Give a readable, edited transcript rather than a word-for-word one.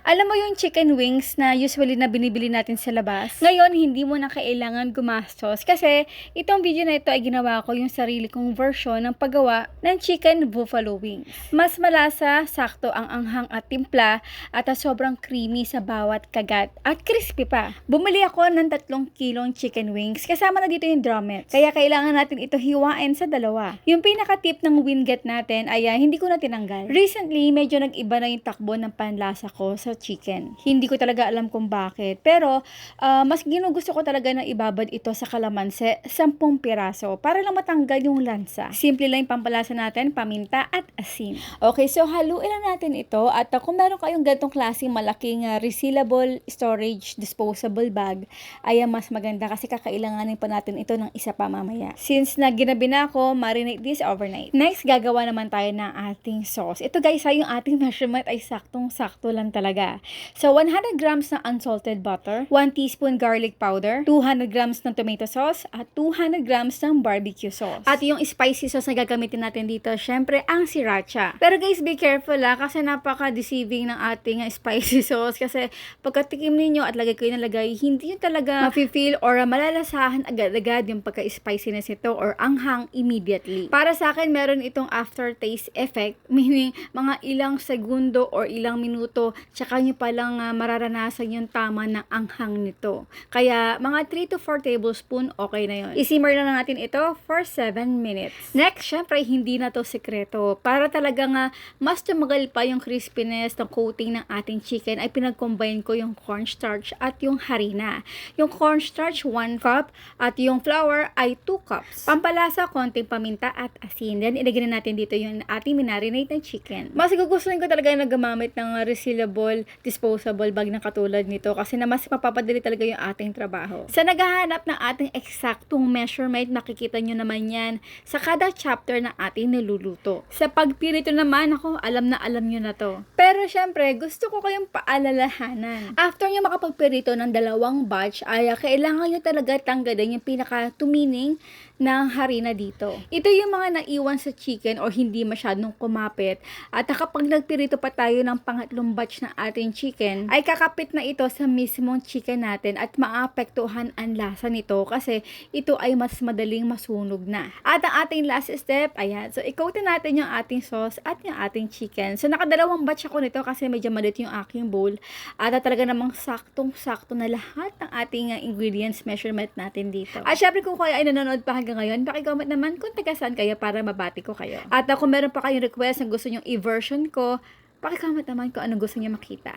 Alam mo yung chicken wings na usually na binibili natin sa labas? Ngayon, hindi mo na kailangan gumastos kasi itong video na ito ay ginawa ko yung sarili kong version ng paggawa ng chicken buffalo wings. Mas malasa, sakto ang anghang at timpla at sobrang creamy sa bawat kagat at crispy pa. Bumili ako ng 3 kilong chicken wings kasama na dito yung drumettes. Kaya kailangan natin ito hiwain sa dalawa. Yung pinaka-tip ng winget natin ay hindi ko na tinanggal. Recently, medyo nag-iba na yung takbo ng panlasa ko sa chicken. Hindi ko talaga alam kung bakit. Pero, mas ginugusto ko talaga na ibabad ito sa kalamansi, 10 piraso, para lang matanggal yung lansa. Simple lang yung pampalasa natin, paminta at asin. Okay, so haluin na natin ito. At kung meron kayong ganitong klaseng malaking resealable storage disposable bag, ay mas maganda kasi kakailanganin pa natin ito ng isa pa mamaya. Since na ginabi na ako, marinate this overnight. Next, gagawa naman tayo ng ating sauce. Ito guys, yung ating measurement ay saktong-sakto lang talaga. So, 100 grams ng unsalted butter, 1 teaspoon garlic powder, 200 grams ng tomato sauce, at 200 grams ng barbecue sauce. At yung spicy sauce na gagamitin natin dito, syempre, ang sriracha. Pero guys, be careful kasi napaka-deceiving ng ating spicy sauce. Kasi pagkatikim ninyo at lagay ko yung nalagay, hindi nyo talaga mafe-feel or malalasahan agad-agad yung pagka-spiciness ito or anghang immediately. Para sa akin, meron itong aftertaste effect, meaning mga ilang segundo or ilang minuto, tsaka nyo palang mararanasan yung tama ng anghang nito. Kaya mga 3 to 4 tablespoon, okay na yun. I-simmer lang natin ito for 7 minutes. Next, syempre, hindi na to sekreto. Para talagang mas tumagal pa yung crispiness ng coating ng ating chicken, ay pinag-combine ko yung cornstarch at yung harina. Yung cornstarch, 1 cup, at yung flour ay 2 cups. Pampalasa, konting paminta at asin. Then, ilagay na natin dito yung ating minarinate ng chicken. Mas gugustuhin ko talaga na gumamit ng resealable, disposable bag na katulad nito kasi na mas mapapadali talaga yung ating trabaho. Sa naghahanap ng ating eksaktong measurement, makikita nyo naman yan sa kada chapter ng ating niluluto. Sa pagpirito naman, alam nyo na to. Pero syempre, gusto ko kayong paalalahanan. After nyo makapagpirito ng 2 batch, ay kailangan nyo talaga tanggalin yung pinaka-tumining ng harina dito. Ito yung mga naiwan sa chicken or hindi masyadong kumapit. At kapag nagpirito pa tayo ng pangatlong batch ng ating chicken, ay kakapit na ito sa mismong chicken natin at maapektuhan ang lasa nito kasi ito ay mas madaling masunog na. At ang ating last step, ayan. So, i-coat natin yung ating sauce at yung ating chicken. So, nakadalawang batch ako nito kasi medyo malit yung aking bowl. At talaga namang saktong-sakto na lahat ng ating ingredients measurement natin dito. At syempre kung kayo ay nanonood pa hanggang ngayon, paki-comment naman kung taga saan kayo para mabati ko kayo. At kung meron pa kayong request na gusto nyong i-version ko, paki-comment naman kung anong gusto niyo makita.